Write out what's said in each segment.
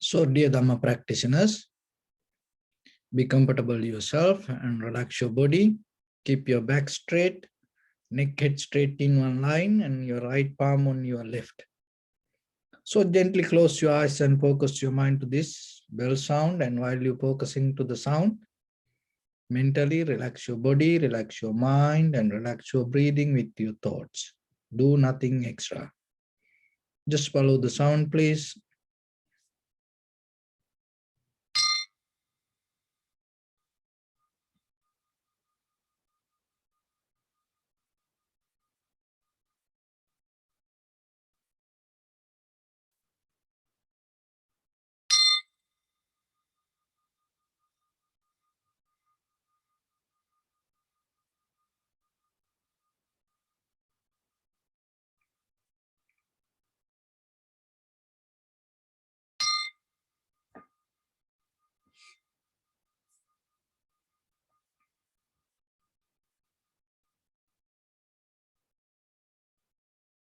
So, dear Dhamma practitioners, be comfortable yourself and relax your body. Keep your back straight, neck head straight in one line, and your right palm on your left. So, gently close your eyes and focus your mind to this bell sound. And while you're focusing to the sound, mentally relax your body, relax your mind, and relax your breathing with your thoughts. Do nothing extra. Just follow the sound, please.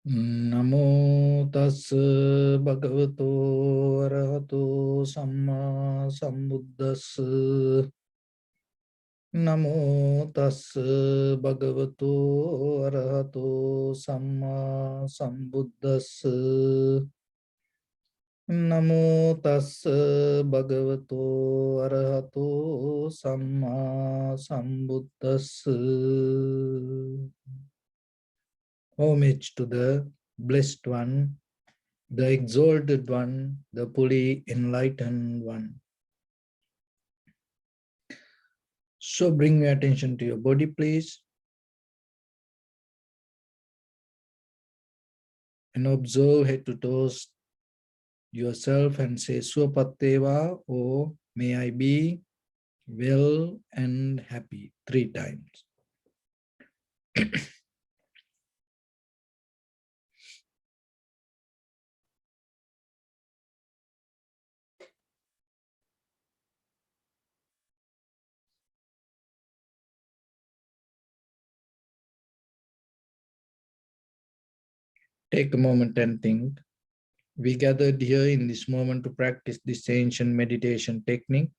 Namo tassa bhagavato arahato samma sambuddhassa. Namo tassa bhagavato arahato samma sambuddhassa. Namo tassa bhagavato arahato samma sambuddhassa. Homage to the Blessed One, the Exalted One, the fully Enlightened One. So bring your attention to your body, please. And observe head to toes yourself and say, Swapatteva, or may I be well and happy, 3 times. Take a moment and think. We gathered here in this moment to practice this ancient meditation technique.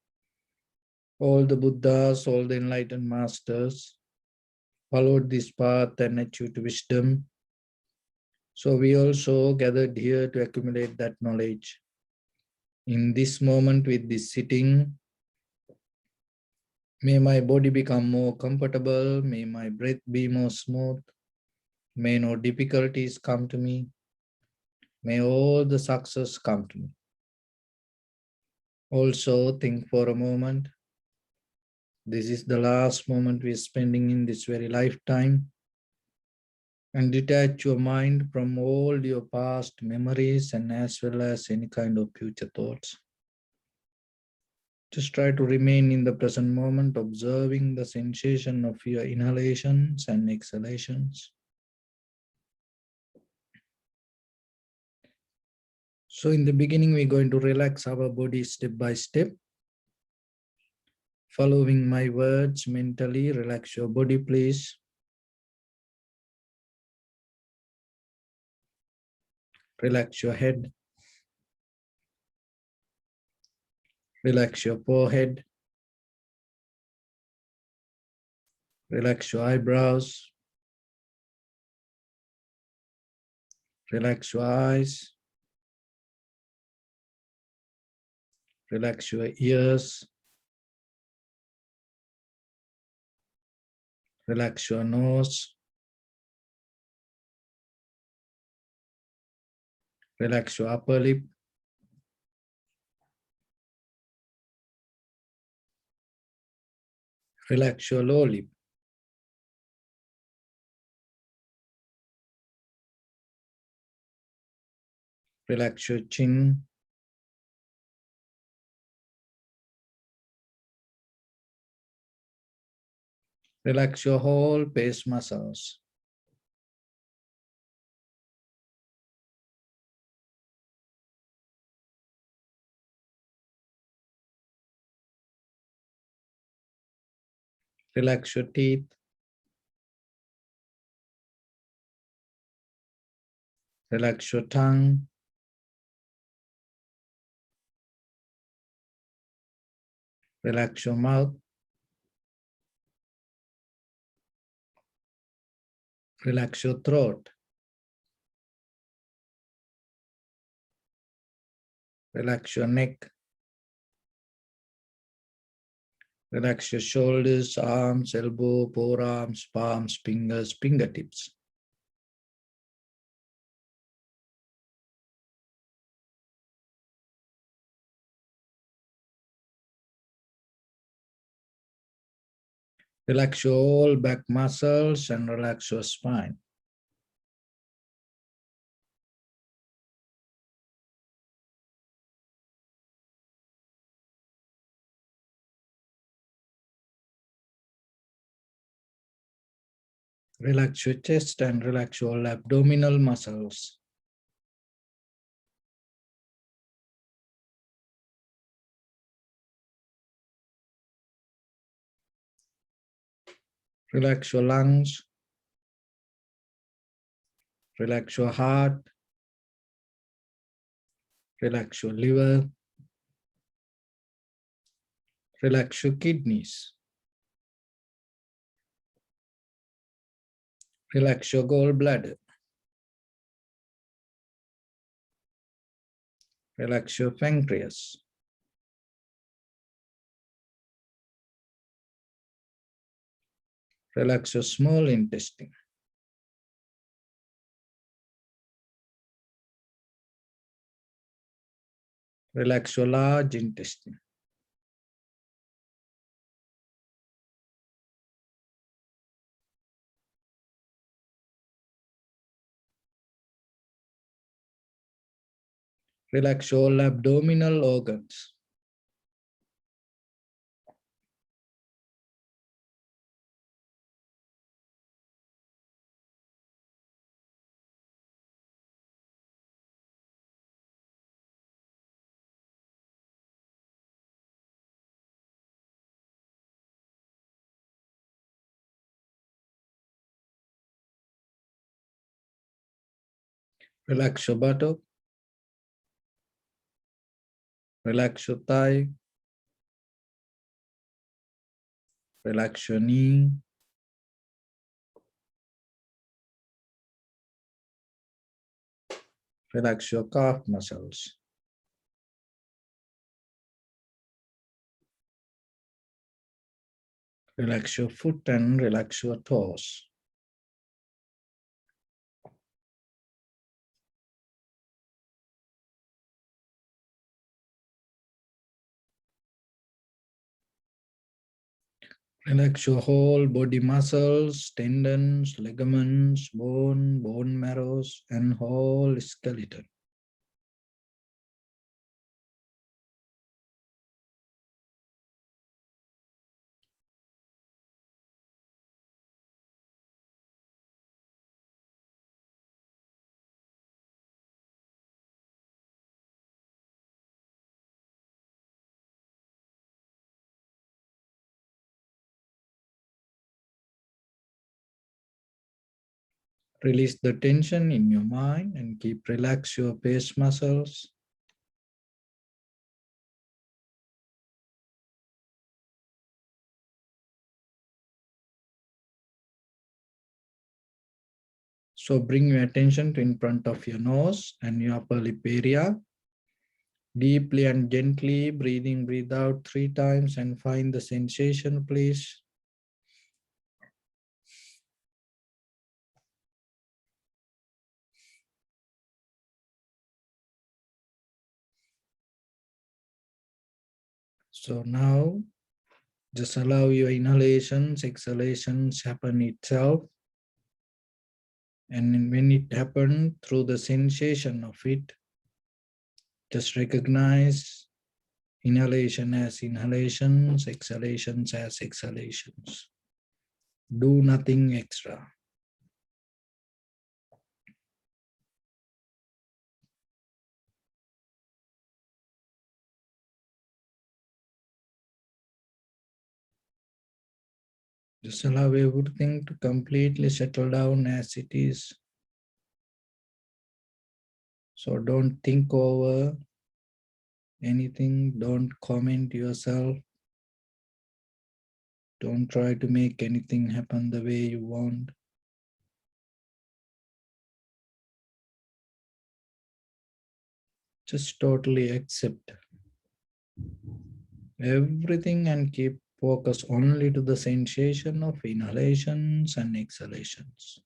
All the Buddhas, all the enlightened masters followed this path and achieved wisdom. So we also gathered here to accumulate that knowledge. In this moment with this sitting, may my body become more comfortable, may my breath be more smooth, may no difficulties come to me, may all the success come to me. Also think for a moment, this is the last moment we are spending in this very lifetime, and detach your mind from all your past memories and as well as any kind of future thoughts. Just try to remain in the present moment, observing the sensation of your inhalations and exhalations. So in the beginning, we're going to relax our body step by step. Following my words mentally, relax your body, please. Relax your head. Relax your forehead. Relax your eyebrows. Relax your eyes. Relax your ears. Relax your nose. Relax your upper lip. Relax your lower lip. Relax your chin. Relax your whole face muscles. Relax your teeth. Relax your tongue. Relax your mouth. Relax your throat. Relax your neck. Relax your shoulders, arms, elbow, forearms, palms, fingers, fingertips. Relax your whole back muscles and relax your spine. Relax your chest and relax your abdominal muscles. Relax your lungs. Relax your heart. Relax your liver. Relax your kidneys. Relax your gallbladder. Relax your pancreas. Relax your small intestine. Relax your large intestine. Relax all abdominal organs. Relax your buttock. Relax your thigh. Relax your knee. Relax your calf muscles. Relax your foot and relax your toes. Relax your whole body muscles, tendons, ligaments, bone marrows, and whole skeleton. Release the tension in your mind and keep relax your face muscles. So bring your attention to in front of your nose and your upper lip area. Deeply and gently breathe out 3 times and find the sensation, please. So now just allow your inhalations, exhalations happen itself. And when it happens, through the sensation of it, just recognize inhalation as inhalations, exhalations as exhalations. Do nothing extra. Just allow everything to completely settle down as it is. So don't think over anything, don't comment yourself. Don't try to make anything happen the way you want. Just totally accept everything and keep focus only to the sensation of inhalations and exhalations.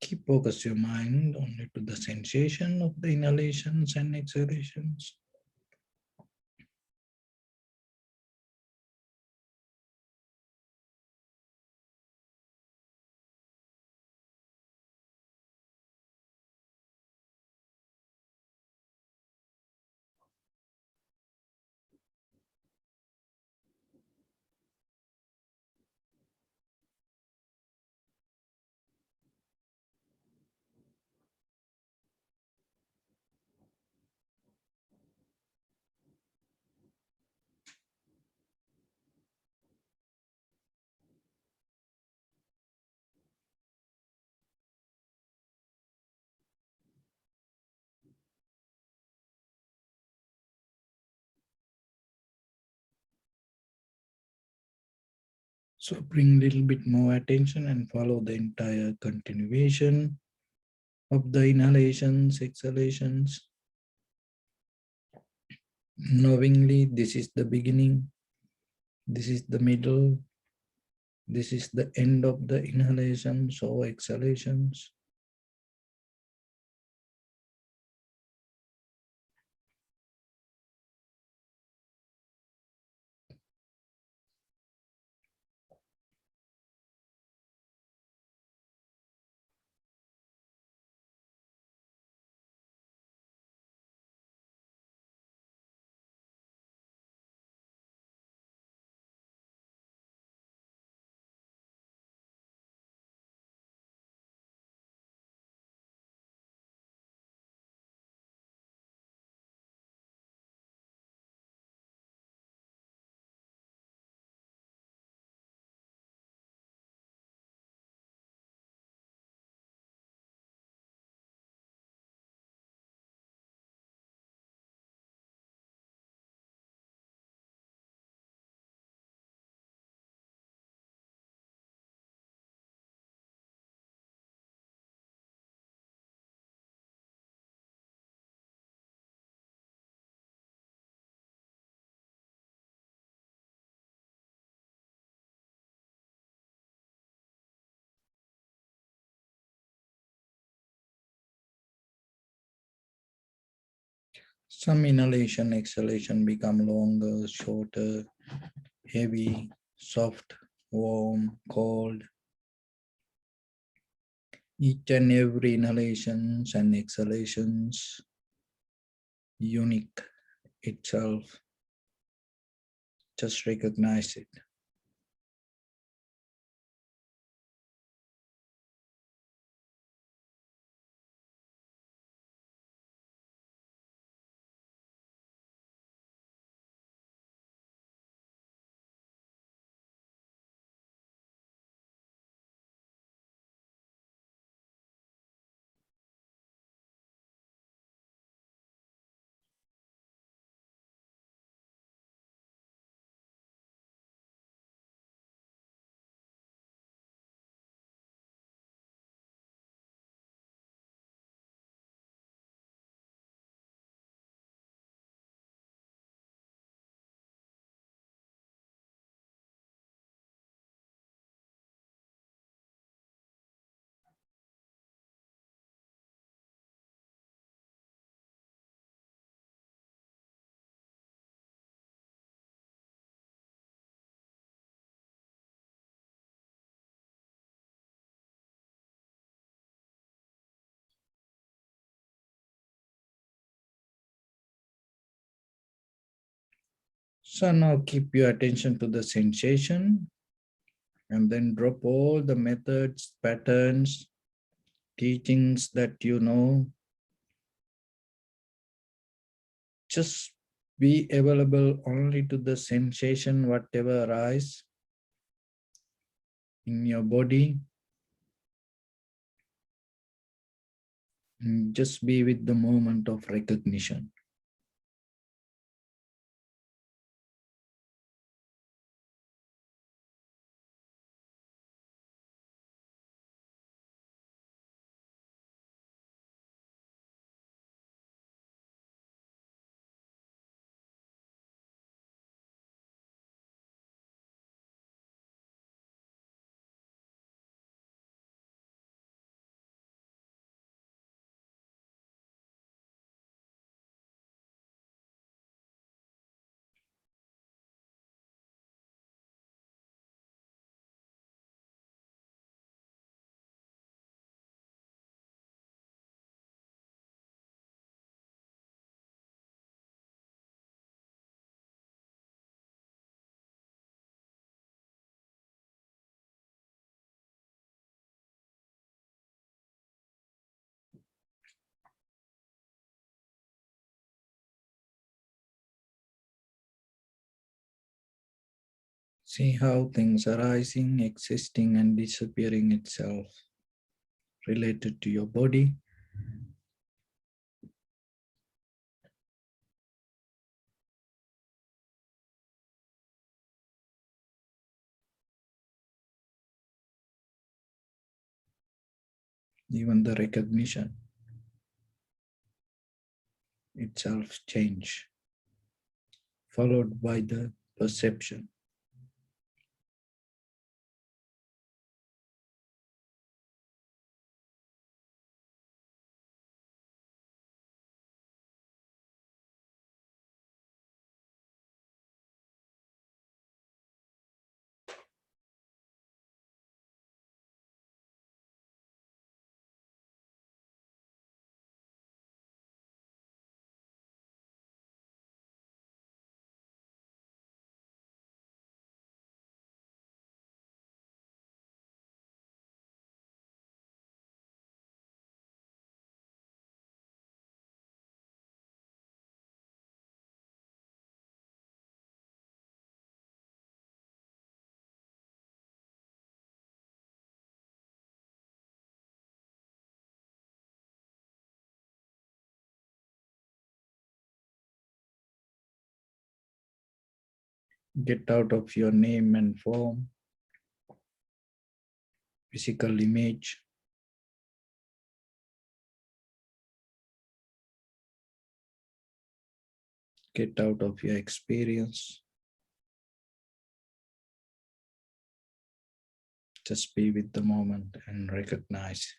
Keep focus your mind only to the sensation of the inhalations and exhalations. So bring a little bit more attention and follow the entire continuation of the inhalations, exhalations. Knowingly, this is the beginning, this is the middle, this is the end of the inhalations or exhalations. Some inhalation, exhalation become longer, shorter, heavy, soft, warm, cold. Each and every inhalations and exhalations unique itself. Just recognize it. So now keep your attention to the sensation and then drop all the methods, patterns, teachings that you know. Just be available only to the sensation, whatever arises in your body. And just be with the moment of recognition. See how things arising, existing, and disappearing itself related to your body. Even the recognition itself change, followed by the perception. Get out of your name and form, physical image. Get out of your experience. Just be with the moment and recognize.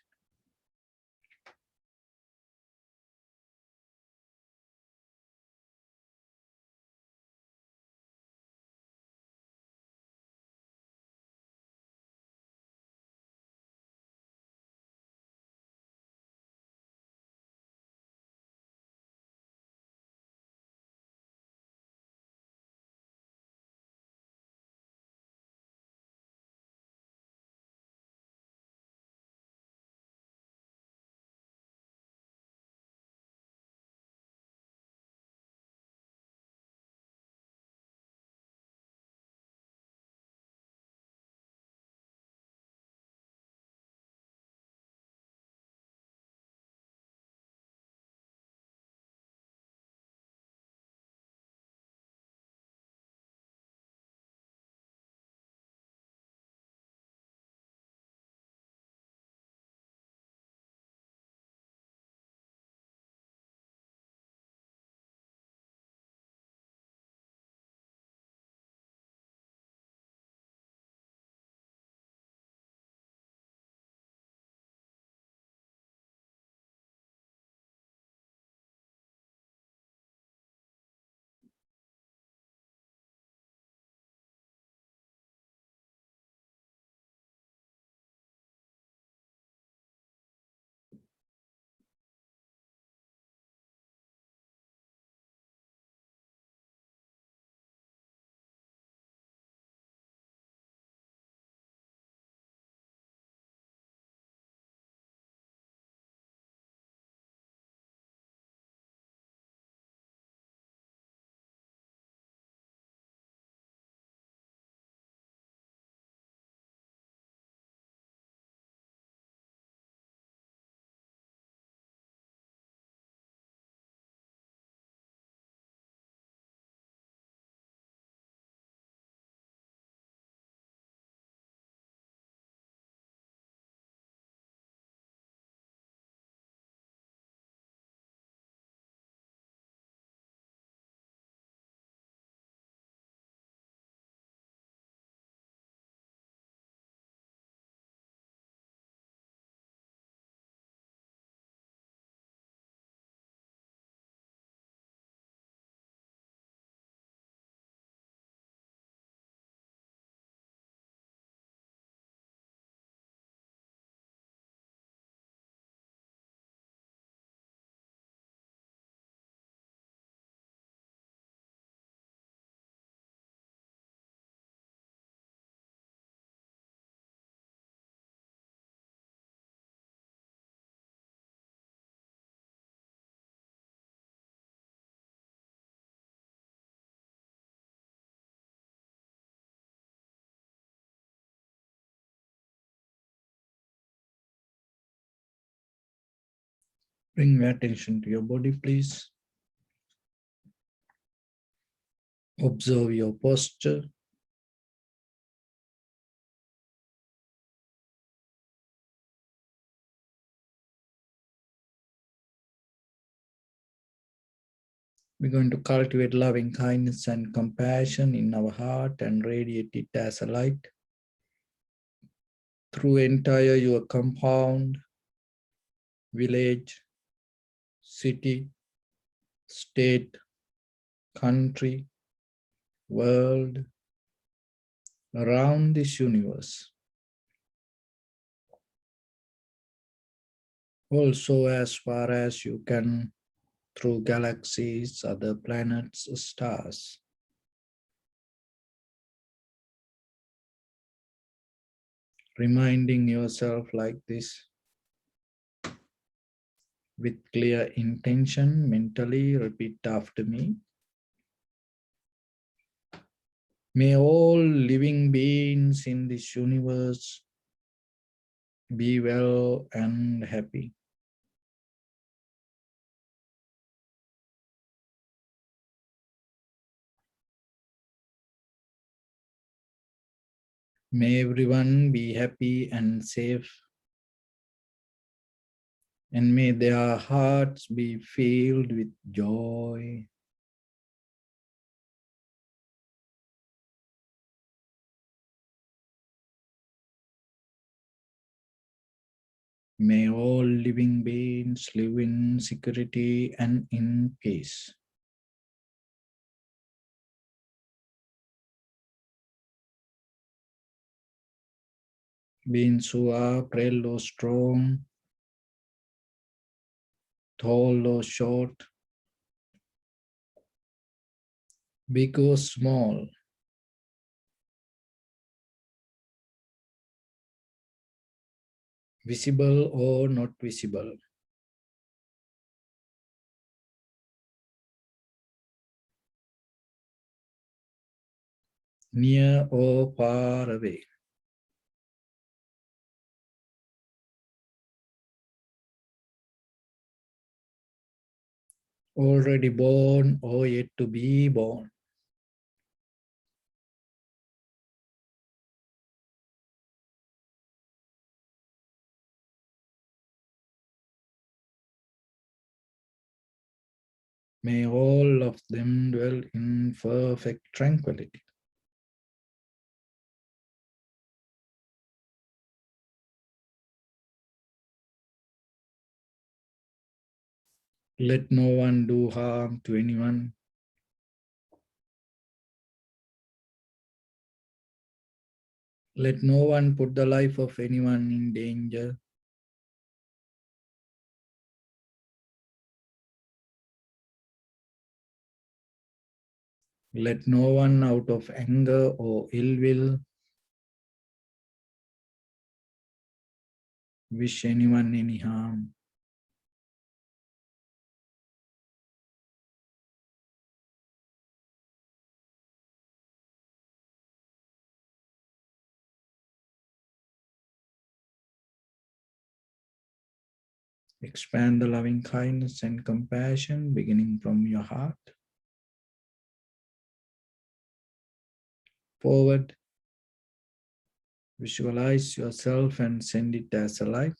Bring your attention to your body, please. Observe your posture. We're going to cultivate loving kindness and compassion in our heart and radiate it as a light through entire your compound, village, city, state, country, world, around this universe. Also, as far as you can, through galaxies, other planets, stars. Reminding yourself like this with clear intention, mentally repeat after me. May all living beings in this universe be well and happy. May everyone be happy and safe. And may their hearts be filled with joy. May all living beings live in security and in peace. Beings who are frail or strong, tall or short, big or small, visible or not visible, near or far away. Already born or yet to be born. May all of them dwell in perfect tranquility. Let no one do harm to anyone. Let no one put the life of anyone in danger. Let no one out of anger or ill will wish anyone any harm. Expand the loving kindness and compassion beginning from your heart. Forward. Visualize yourself and send it as a light.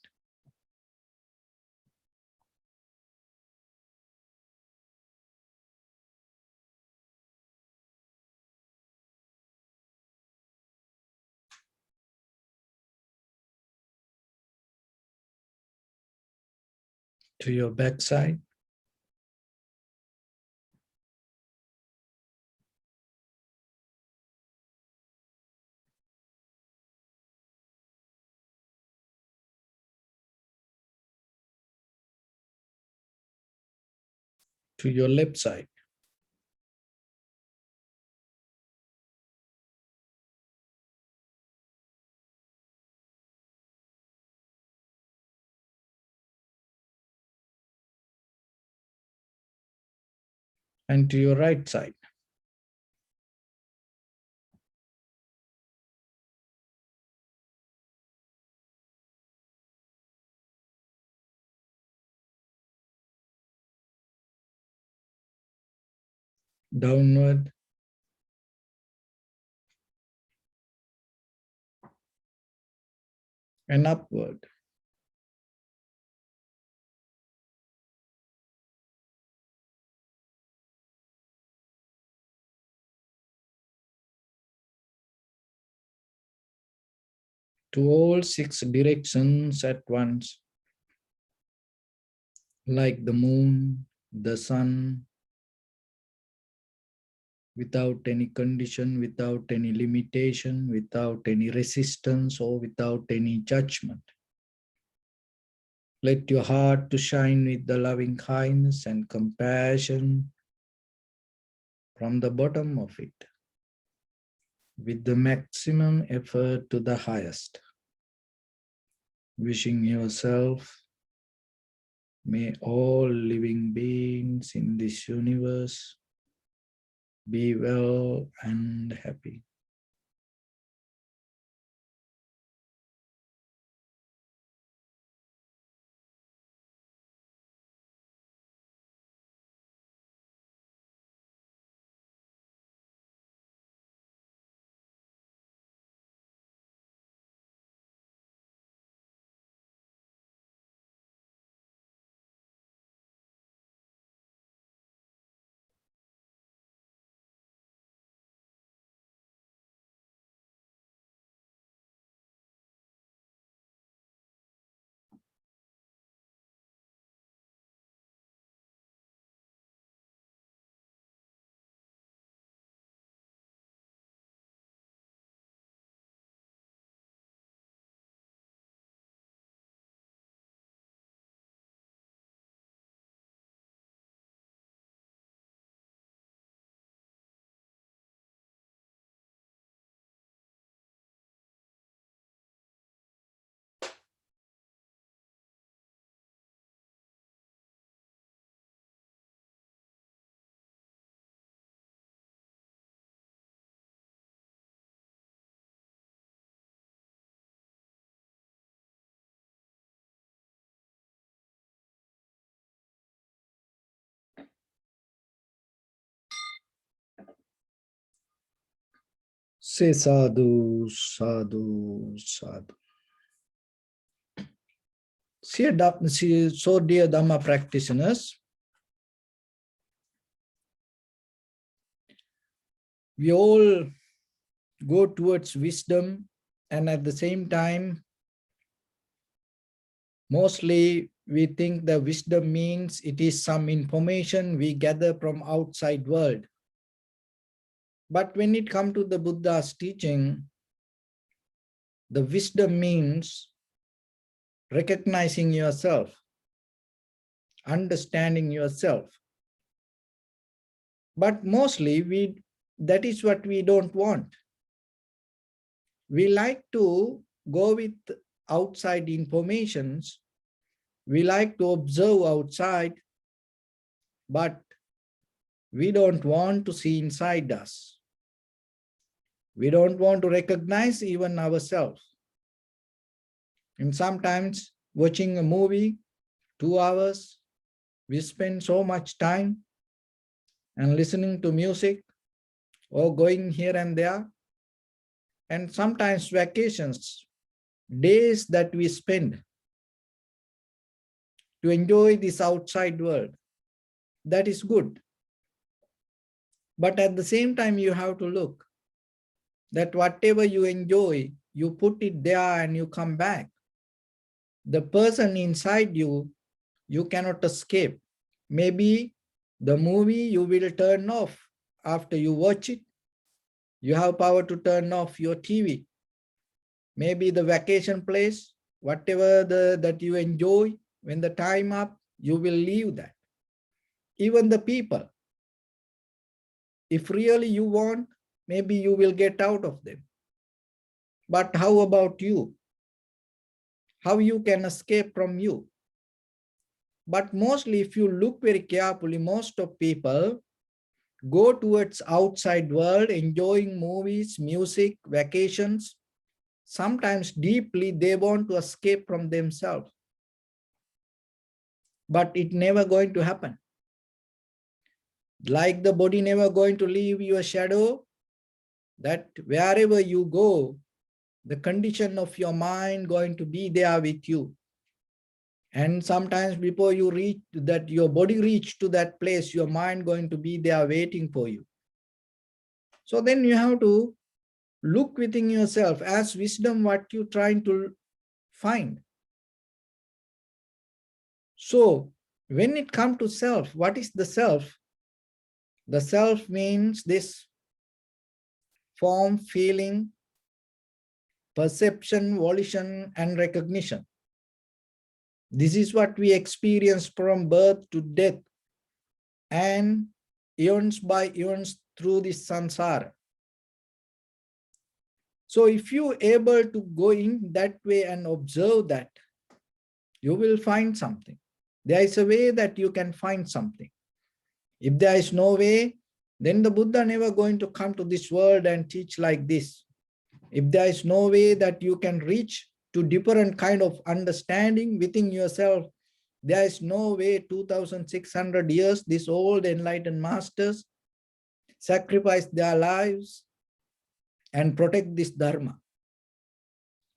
To your backside. To your left side. And to your right side. downward, and upward. To all 6 directions at once, like the moon, the sun, without any condition, without any limitation, without any resistance, or without any judgment. Let your heart to shine with the loving kindness and compassion from the bottom of it, with the maximum effort to the highest. Wishing yourself, may all living beings in this universe be well and happy. Say sadhu, sadhu, sadhu. So dear Dhamma practitioners, we all go towards wisdom, and at the same time, mostly we think the wisdom means it is some information we gather from outside world. But when it comes to the Buddha's teaching, the wisdom means recognizing yourself, understanding yourself. But mostly that is what we don't want. We like to go with outside informations. We like to observe outside, but we don't want to see inside us. We don't want to recognize even ourselves. And sometimes watching a movie, 2 hours, we spend so much time and listening to music or going here and there. And sometimes vacations, days that we spend to enjoy this outside world. That is good. But at the same time, you have to look that whatever you enjoy, you put it there and you come back. The person inside you, you cannot escape. Maybe the movie you will turn off after you watch it. You have power to turn off your TV. Maybe the vacation place, whatever that you enjoy, when the time up, you will leave that. Even the people, if really you want, maybe you will get out of them. But how about you? How you can escape from you? But mostly, if you look very carefully, most of people go towards outside world, enjoying movies, music, vacations. Sometimes deeply, they want to escape from themselves. But it's never going to happen. Like the body never going to leave your shadow, that wherever you go, the condition of your mind going to be there with you. And sometimes before you reach that, your body reach to that place, your mind going to be there waiting for you. So then you have to look within yourself as wisdom, what you trying to find. So when it comes to self, what is the self? The self means this form, feeling, perception, volition, and recognition. This is what we experience from birth to death and eons by eons through this samsara. So if you able to go in that way and observe that, you will find something. There is a way that you can find something. If there is no way, then the Buddha never going to come to this world and teach like this. If there is no way that you can reach to different kind of understanding within yourself, there is no way 2,600 years, these old enlightened masters sacrificed their lives and protect this Dharma.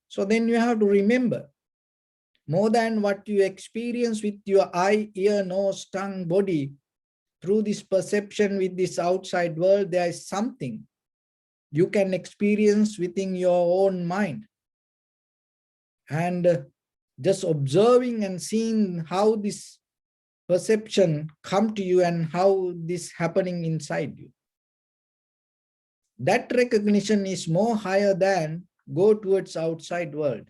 So then you have to remember, more than what you experience with your eye, ear, nose, tongue, body, through this perception with this outside world, there is something you can experience within your own mind. And just observing and seeing how this perception come to you and how this happening inside you. That recognition is more higher than go towards outside world.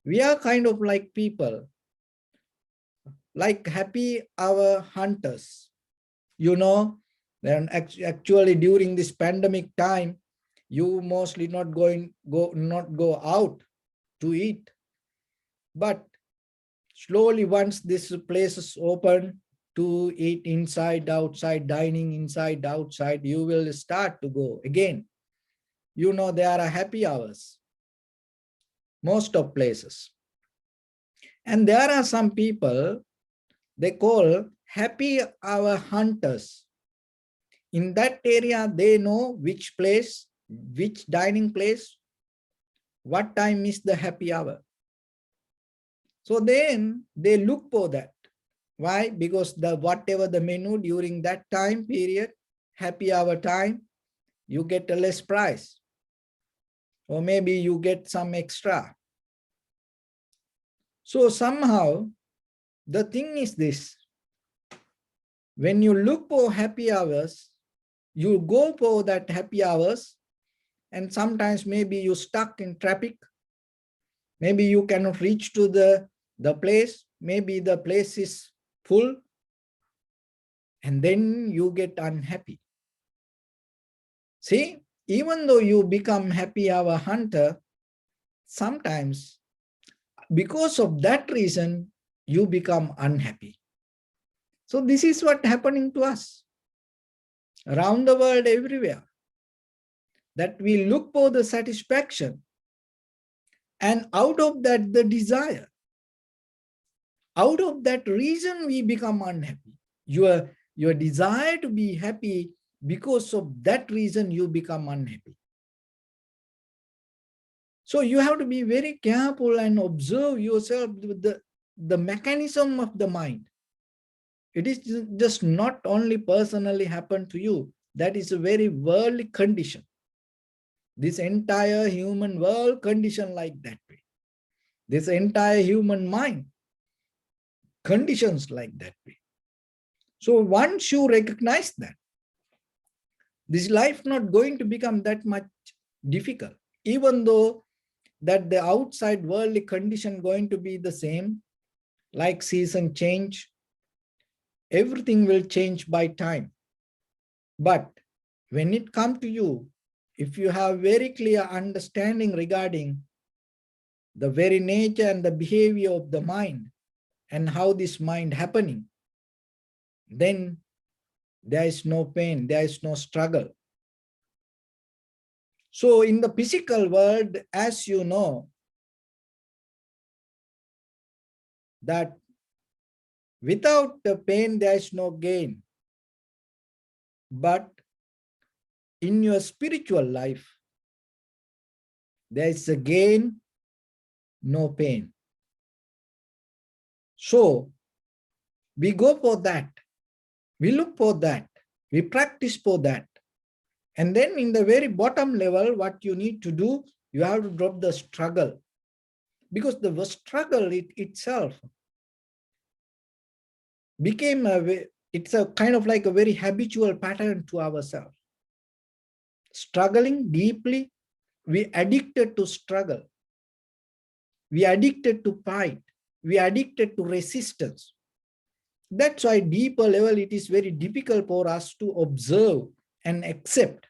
We are kind of like people, like happy hour hunters. You know, then actually during this pandemic time, you mostly not go out to eat. But slowly, once this place is open to eat inside, outside, dining inside, outside, you will start to go again. You know, there are happy hours, most of places. And there are some people, they call happy hour hunters. In that area, they know which place, which dining place, what time is the happy hour. So then they look for that. Why? Because the whatever the menu during that time period, happy hour time, you get a less price. Or maybe you get some extra. So somehow, the thing is this. When you look for happy hours, you go for that happy hours, and sometimes maybe you stuck in traffic. Maybe you cannot reach to the place. Maybe the place is full. And then you get unhappy. See, even though you become happy hour hunter, sometimes because of that reason, you become unhappy. So this is what happening to us around the world, everywhere, that we look for the satisfaction, and out of that, the desire. Out of that reason, we become unhappy. Your desire to be happy, because of that reason, you become unhappy. So you have to be very careful and observe yourself with the mechanism of the mind. It is just not only personally happen to you. That is a very worldly condition. This entire human world condition like that way. This entire human mind conditions like that way. So once you recognize that, this life not going to become that much difficult, even though that the outside worldly condition going to be the same, like season change, everything will change by time. But when it comes to you, if you have very clear understanding regarding the very nature and the behavior of the mind and how this mind happening, then there is no pain, there is no struggle. So in the physical world, as you know, that without the pain, there is no gain. But in your spiritual life, there is a gain, no pain. So we go for that. We look for that. We practice for that. And then in the very bottom level, what you need to do, you have to drop the struggle. Because the struggle itself became it's a kind of like a very habitual pattern to ourselves. Struggling deeply, we addicted to struggle. We addicted to fight. We addicted to resistance. That's why deeper level, it is very difficult for us to observe and accept.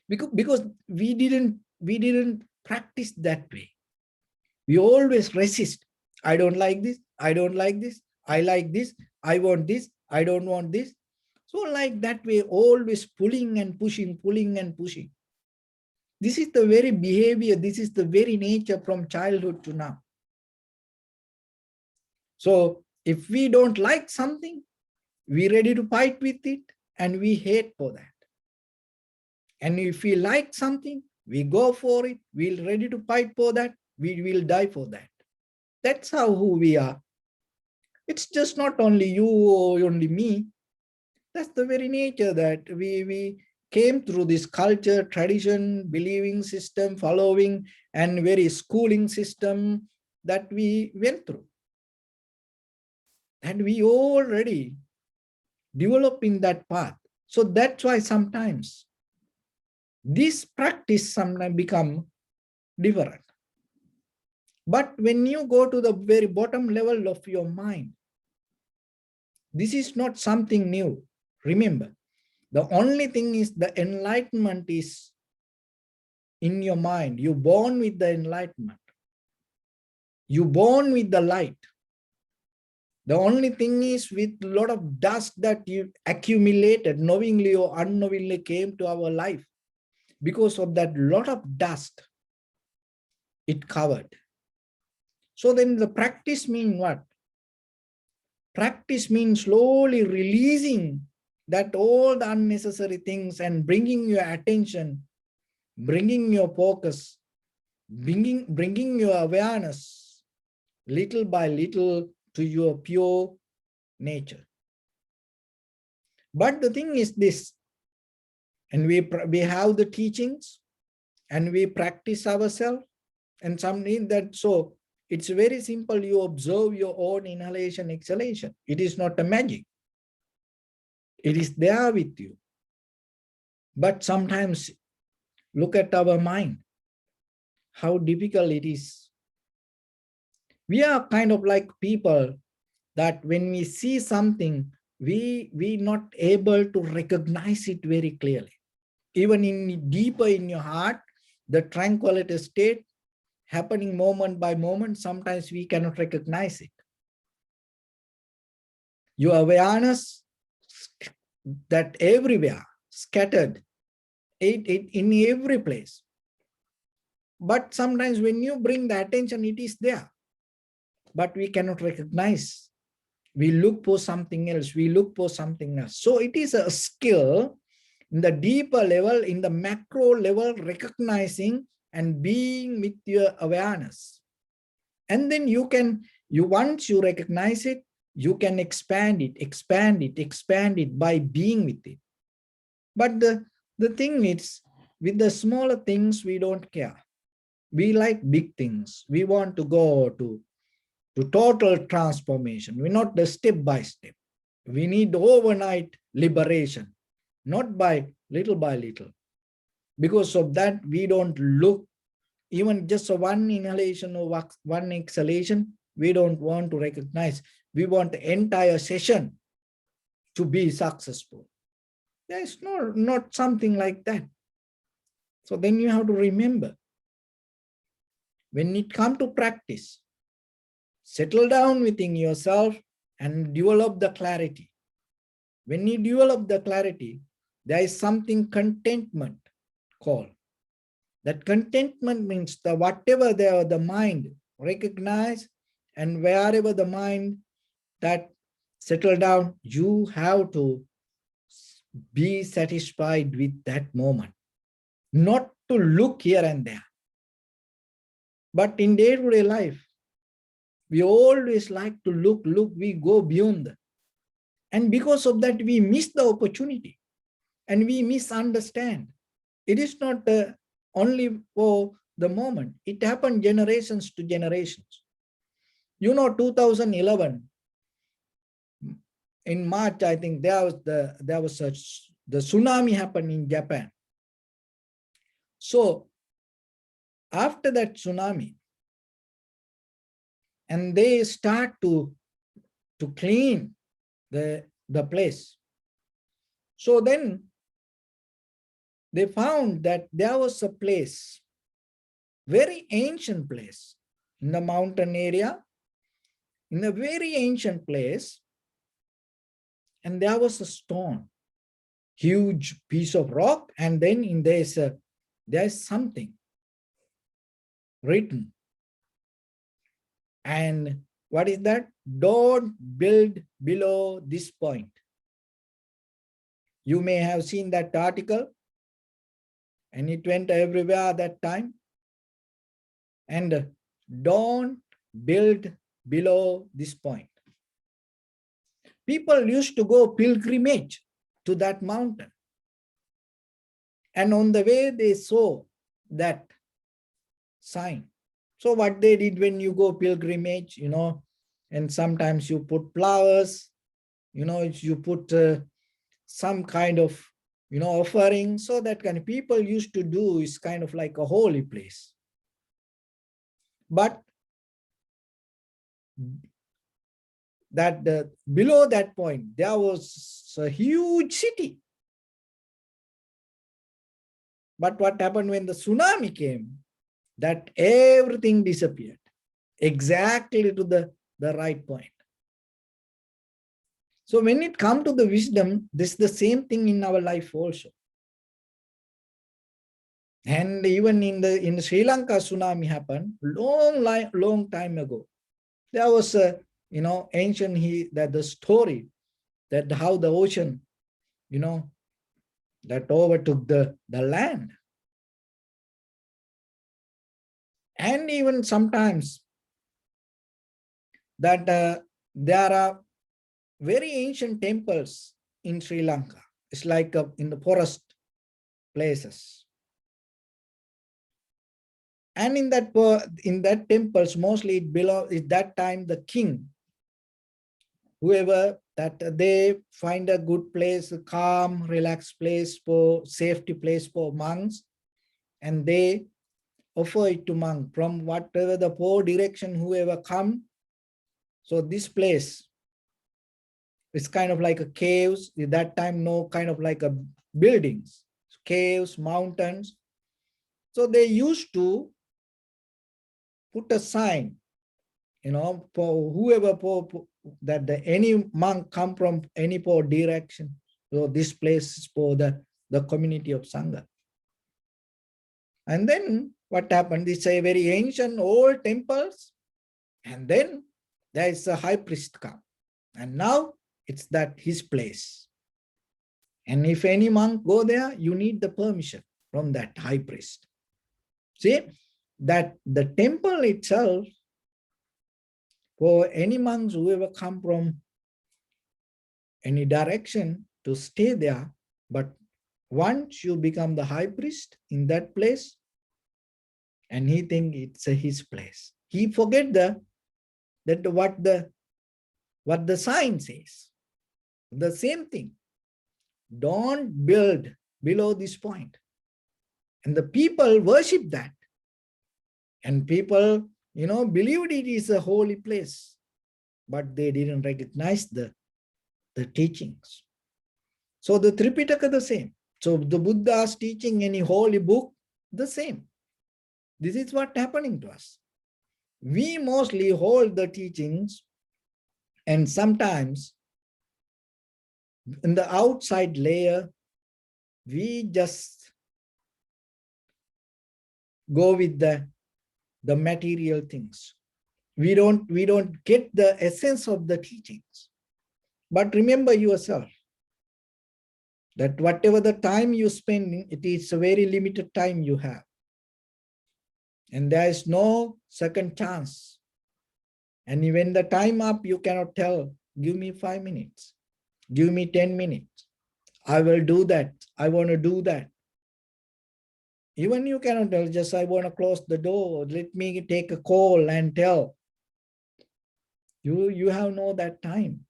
Because we didn't practice that way. We always resist. I don't like this. I don't like this. I like this. I want this. I don't want this. So like that way, always pulling and pushing, pulling and pushing. This is the very behavior. This is the very nature from childhood to now. So if we don't like something, we're ready to fight with it and we hate for that. And if we like something, we go for it. We're ready to fight for that. We will die for that. That's how who we are. It's just not only you or only me. That's the very nature that we came through this culture, tradition, believing system, following, and very schooling system that we went through. And we already develop in that path. So that's why sometimes this practice sometimes become different. But when you go to the very bottom level of your mind, this is not something new. Remember, the only thing is the enlightenment is in your mind. You're born with the enlightenment. You're born with the light. The only thing is with a lot of dust that you accumulated, knowingly or unknowingly came to our life. Because of that lot of dust, it covered. So then the practice means what? Practice means slowly releasing that all the unnecessary things and bringing your attention, bringing your focus, bringing your awareness little by little to your pure nature. But the thing is this, and we have the teachings and we practice ourselves and something that, so it's very simple. You observe your own inhalation, exhalation. It is not a magic. It is there with you. But sometimes look at our mind, how difficult it is. We are kind of like people that when we see something, we not able to recognize it very clearly. Even in deeper in your heart, the tranquility state happening moment by moment, sometimes we cannot recognize it. Your awareness that everywhere, scattered, it in every place. But sometimes when you bring the attention, it is there, but we cannot recognize. We look for something else. We look for something else. So it is a skill in the deeper level, in the macro level, recognizing and being with your awareness. And then once you recognize it, you can expand it by being with it. But the thing is, with the smaller things, we don't care. We like big things. We want to go to total transformation. We're not the step by step. We need overnight liberation, not by little. Because of that, we don't look, even just one inhalation or one exhalation, we don't want to recognize. We want the entire session to be successful. There's not something like that. So then you have to remember, when it comes to practice, settle down within yourself and develop the clarity. When you develop the clarity, there is something contentment called. That contentment means the whatever the mind recognize, and wherever the mind that settle down, you have to Be satisfied with that moment, not to look here and there. But in day-to-day life, we always like to look, we go beyond that. And because of that, we miss the opportunity and we misunderstand. It is not only for the moment. It happened generations to generations. 2011, in March, I think the tsunami happened in Japan. So after that tsunami, and they start to clean the place. So then they found that there was a place, very ancient place in the mountain area, in a very ancient place, and there was a stone, huge piece of rock, and then there's something written. And what is that? Don't build below this point. You may have seen that article, and it went everywhere at that time. And don't build below this point. People used to go pilgrimage to that mountain. And on the way, they saw that sign. So what they did when you go pilgrimage, and sometimes you put flowers, you put some kind of, offering. So that kind of people used to do is kind of like a holy place. But that below that point, there was a huge city. But what happened when the tsunami came? That everything disappeared exactly to the right point. So when it comes to the wisdom, this is the same thing in our life also. And even in Sri Lanka, tsunami happened long time ago. There was a ancient the story that how the ocean that overtook the land. And even sometimes that there are very ancient temples in Sri Lanka. It's like in the forest places. And in that temples, mostly it belongs, at that time, the king, whoever, that they find a good place, a calm, relaxed place, for safety place for monks, and they offer it to monk from whatever the four direction, whoever come. So this place is kind of like a caves. At that time, no kind of like a buildings, caves, mountains. So they used to put a sign, for whoever, that any monk come from any four direction. So this place is for the community of Sangha. And then what happened? It's a very ancient old temples. And then there is a high priest come. And now it's that his place. And if any monk go there, you need the permission from that high priest. See, that the temple itself, for any monks who ever come from any direction, to stay there. But once you become the high priest in that place, and he think it's his place, he forget what the sign says. The same thing. Don't build below this point. And the people worship that. And people, believed it is a holy place, but they didn't recognize the teachings. So the Tripitaka, the same. So the Buddha's teaching, any holy book, the same. This is what happening to us. We mostly hold the teachings, and sometimes in the outside layer, we just go with the material things. We don't get the essence of the teachings. But remember yourself, that whatever the time you spend, it is a very limited time you have. And there is no second chance. And when the time up, you cannot tell, give me 5 minutes, give me 10 minutes. I will do that. I want to do that. Even you cannot tell, just I want to close the door. Let me take a call and tell. You have no that time.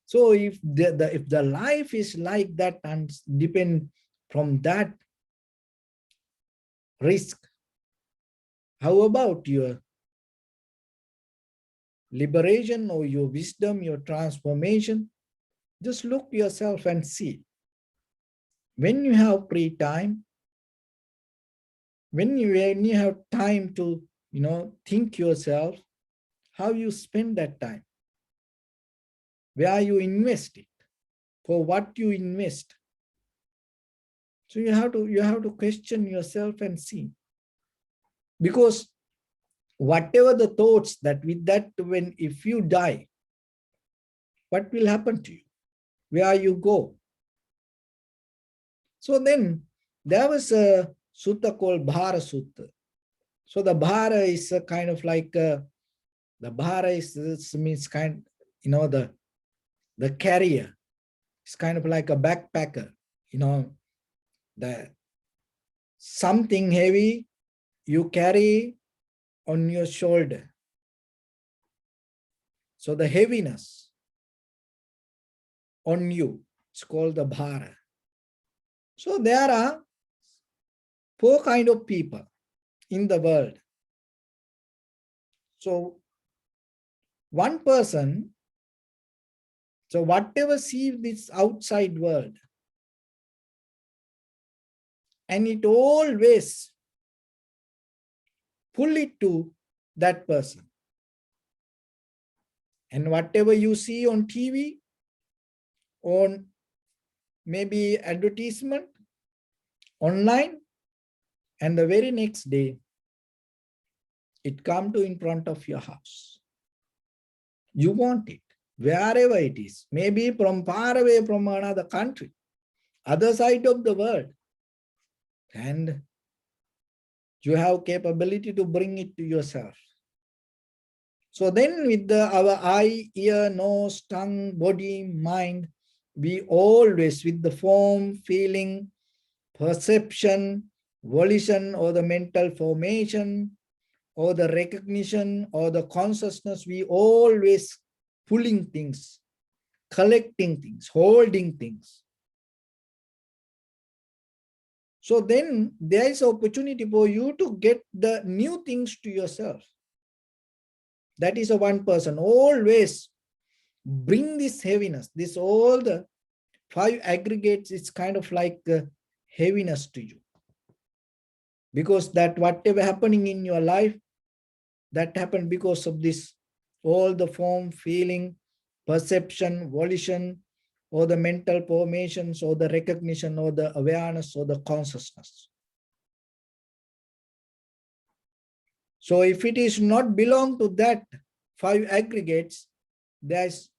So if the life is like that and depend from that risk, how about your liberation or your wisdom, your transformation? Just look yourself and see. When you have free time, when you have time to, think yourself, how you spend that time, where you invest it, for what you invest. So you have to question yourself and see. Because whatever the thoughts that with that, if you die, what will happen to you? Where you go? So then there was a sutta called Bhara Sutta. So the Bhara is a kind of like the Bhara means kind, the carrier. It's kind of like a backpacker, the something heavy you carry on your shoulder. So the heaviness on you, it's called the Bhara. So there are 4 kinds of people in the world. So one person, so whatever sees this outside world, and it always pull it to that person. And whatever you see on TV, on maybe advertisement, online, and the very next day, it come to in front of your house. You want it, wherever it is, maybe from far away from another country, other side of the world, and you have capability to bring it to yourself. So then with our eye, ear, nose, tongue, body, mind, we always with the form, feeling, perception, volition, or the mental formation, or the recognition, or the consciousness, we always pulling things, collecting things, holding things. So then there is opportunity for you to get the new things to yourself. That is a one person. Always bring this heaviness, this all the 5 aggregates, it's kind of like heaviness to you. Because that whatever happening in your life, that happened because of this, all the form, feeling, perception, volition, or the mental formations, or the recognition, or the awareness, or the consciousness. So if it is not belong to that 5 aggregates, there's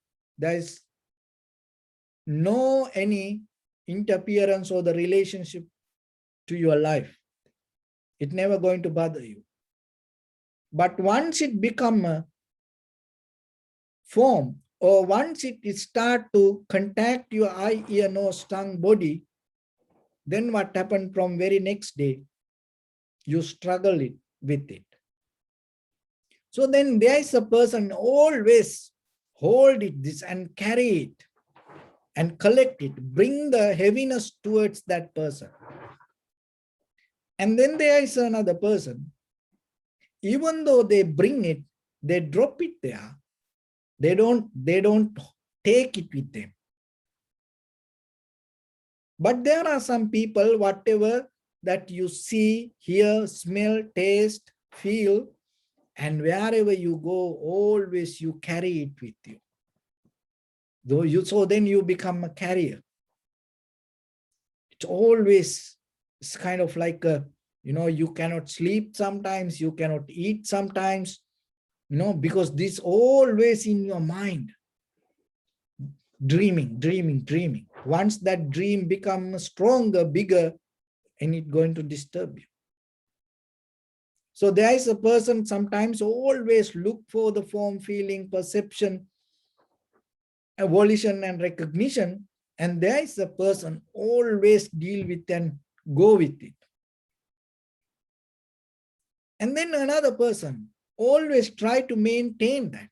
no any interference or the relationship to your life. It's never going to bother you. But once it become a form, or once it start to contact your eye, ear, nose, tongue, body, then what happened from very next day? You struggle with it. So then there is a person always hold this and carry it and collect it, bring the heaviness towards that person. And then there is another person, even though they bring it, they drop it there. They don't take it with them. But there are some people, whatever that you see, hear, smell, taste, feel, and wherever you go, always you carry it with you. So then you become a carrier. It's always, it's kind of like you cannot sleep sometimes, you cannot eat sometimes, because this always in your mind, dreaming. Once that dream becomes stronger, bigger, and it's going to disturb you. So there is a person sometimes always look for the form, feeling, perception, volition, and recognition. And there is a person always deal with and go with it. And then another person always try to maintain that.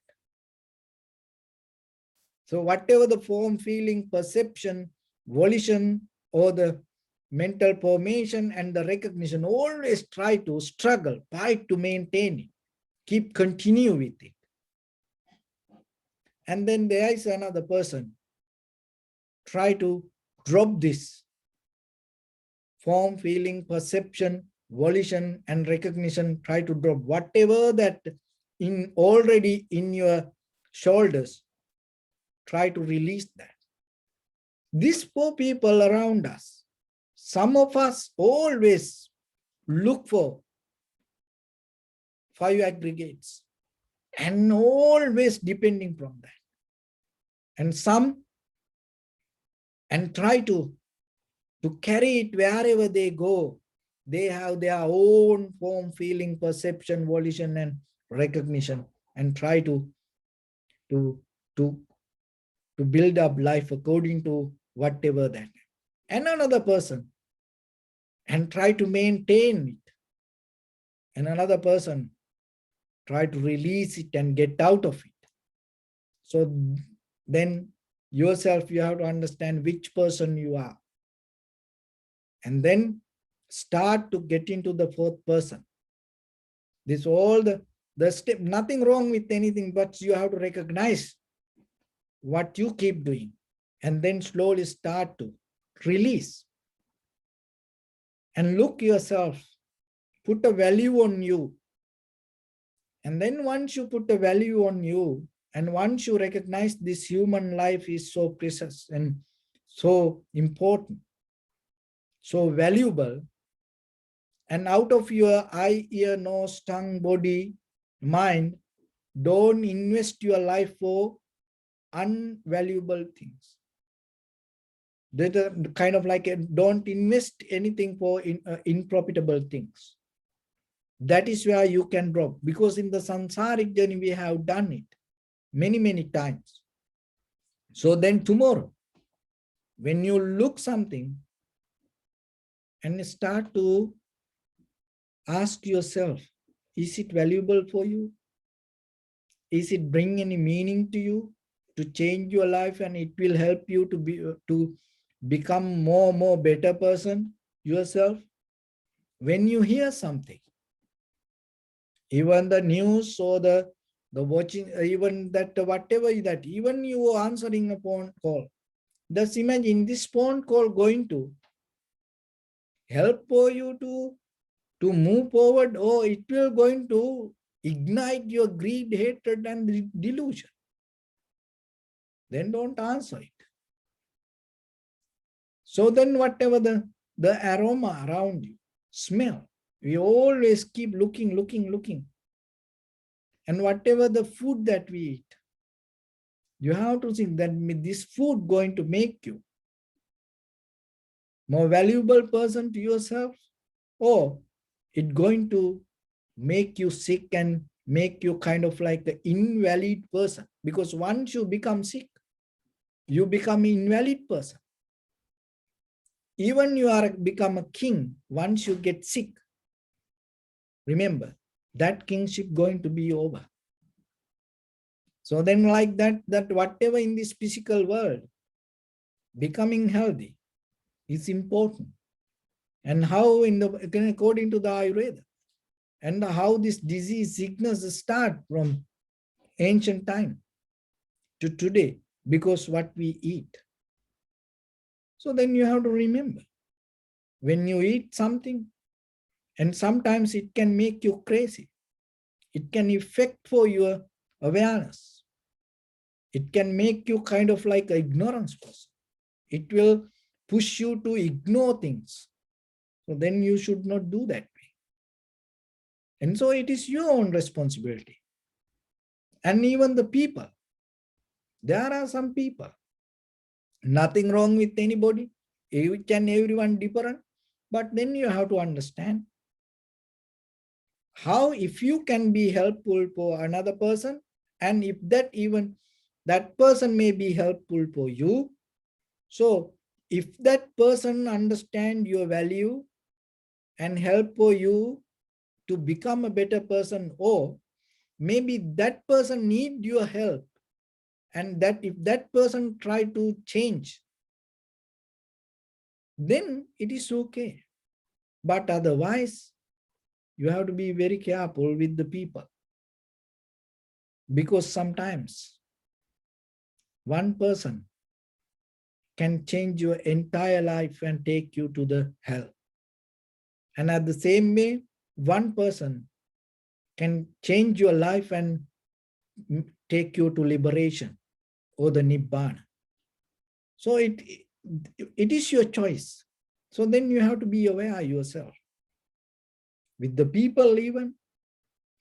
So whatever the form, feeling, perception, volition, or the mental formation and the recognition, always try to struggle, fight to maintain it, keep continue with it. And then there is another person, try to drop this form, feeling, perception, volition, and recognition, try to drop whatever that in already in your shoulders, try to release that. These poor people around us, some of us always look for 5 aggregates and always depending from that. And some, and try to carry it wherever they go. They have their own form, feeling, perception, volition, and recognition, and try to build up life according to whatever that. And another person, and try to maintain it. And another person, try to release it and get out of it. So then yourself, you have to understand which person you are. And then start to get into the fourth person. This all the step, nothing wrong with anything, but you have to recognize what you keep doing and then slowly start to release and look yourself, put a value on you. And then once you put a value on you, and once you recognize this human life is so precious and so important, so valuable, and out of your eye, ear, nose, tongue, body, mind, don't invest your life for unvaluable things. That kind of like don't invest anything for unprofitable things. That is where you can drop, because in the samsaric journey we have done it many times. So then tomorrow, when you look something and start to ask yourself, is it valuable for you? Is it bring any meaning to you to change your life, and it will help you to become more better person yourself? When you hear something, even the news or the watching, even that whatever that, even you answering a phone call, just imagine this phone call going to help for you to move forward, or it will going to ignite your greed, hatred, and delusion. Then don't answer it. So then whatever the aroma around you, smell, we always keep looking. And whatever the food that we eat, you have to think that this food going to make you more valuable person to yourself, or it going to make you sick and make you kind of like an invalid person. Because once you become sick, you become an invalid person. Even you are become a king, once you get sick, remember that kingship going to be over. So then like that whatever in this physical world, becoming healthy is important. And how according to the Ayurveda, and how this disease, sickness start from ancient time to today, because what we eat. So then you have to remember, when you eat something, and sometimes it can make you crazy. It can affect for your awareness. It can make you kind of like an ignorance person. It will push you to ignore things. So then you should not do that way. And so it is your own responsibility. And even the people, there are some people, Nothing wrong with anybody. Each and everyone different. But then you have to understand how, if you can be helpful for another person, and if that even that person may be helpful for you. So if that person understand your value and help for you to become a better person, or maybe that person need your help, and that if that person try to change, then it is okay. But otherwise, you have to be very careful with the people, because sometimes one person can change your entire life and take you to the hell. And at the same way, one person can change your life and take you to liberation or the Nibbana. So it is your choice. So then you have to be aware yourself with the people even,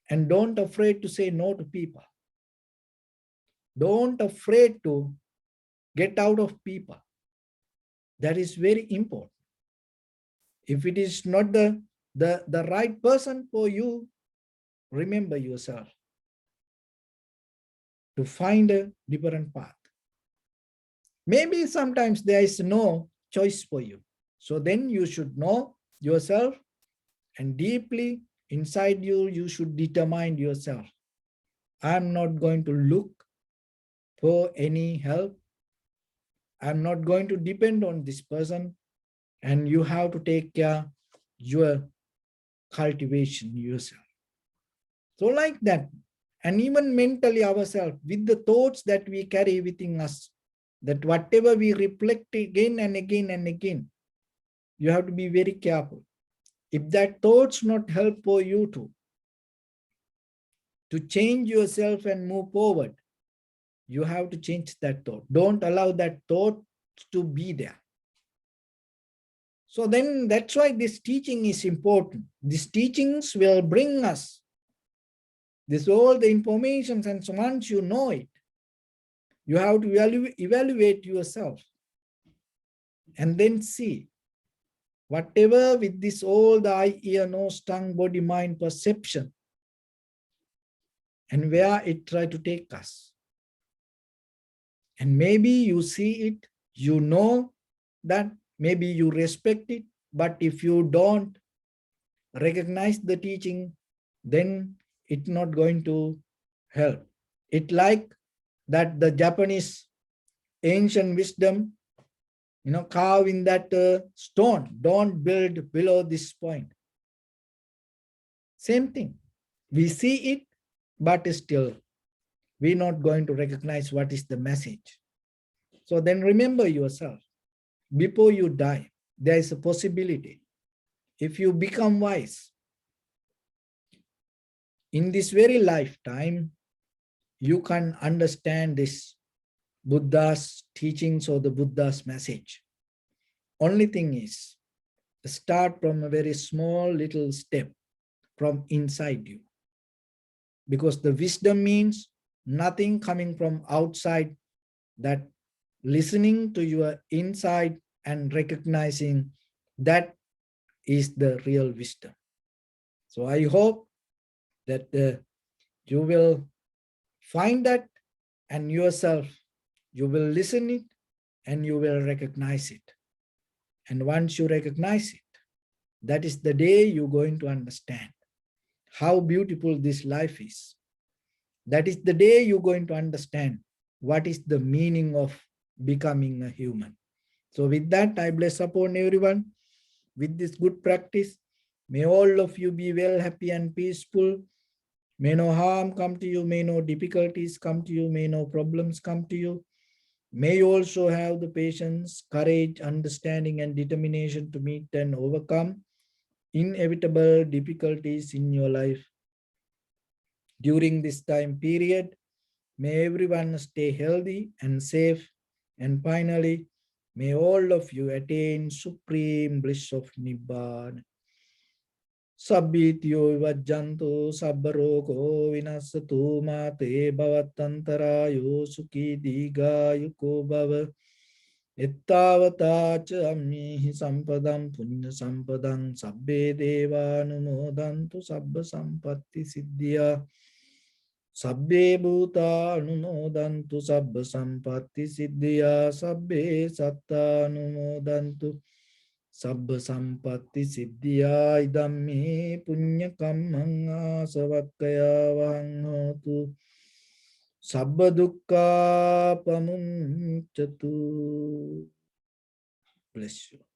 and don't afraid to say no to people. Don't afraid to get out of people. That is very important. If it is not the right person for you, remember yourself to find a different path. Maybe sometimes there is no choice for you. So then you should know yourself, and deeply inside you, you should determine yourself. I'm not going to look for any help. I'm not going to depend on this person. And you have to take care your cultivation yourself. So like that, and even mentally ourselves, with the thoughts that we carry within us, that whatever we reflect again and again and again, you have to be very careful. If that thoughts not help for you to change yourself and move forward, you have to change that thought. Don't allow that thought to be there. So then that's why this teaching is important. These teachings will bring us this all the information, and so once you know it, you have to evaluate yourself and then see whatever with this all the eye, ear, nose, tongue, body, mind, perception, and where it try to take us. And maybe you see it, you know that, maybe you respect it, but if you don't recognize the teaching, then it's not going to help. It like that the Japanese ancient wisdom, carve in that stone, don't build below this point. Same thing. We see it, but still we're not going to recognize what is the message. So then remember yourself, before you die, there is a possibility. If you become wise, in this very lifetime, you can understand this Buddha's teachings or the Buddha's message. Only thing is, start from a very small little step from inside you. Because the wisdom means nothing coming from outside, that listening to your inside and recognizing that is the real wisdom. So I hope that you will find that, and yourself, you will listen it and you will recognize it. And once you recognize it, that is the day you're going to understand how beautiful this life is. That is the day you're going to understand what is the meaning of becoming a human. So with that, I bless upon everyone with this good practice. May all of you be well, happy and peaceful. May no harm come to you, may no difficulties come to you, may no problems come to you. May you also have the patience, courage, understanding and determination to meet and overcome inevitable difficulties in your life. During this time period, may everyone stay healthy and safe. And finally, may all of you attain supreme bliss of Nibbana. Sabbityo vajjanto sabbaroko vinasatu mate bhavatantarayo sukhi diga yuko bhava. Ettavatacha ammihi sampadam punya sampadam sabbe devanumodantu sabba sampatti siddhya sabbe bhuta anumodantu sabba sampatti siddhya sabbe satta anumodantu sabba sampatti siddhya idammi punya kammang asavakkaya vahang hotu sabba dukkha pamuncatu. Bless you.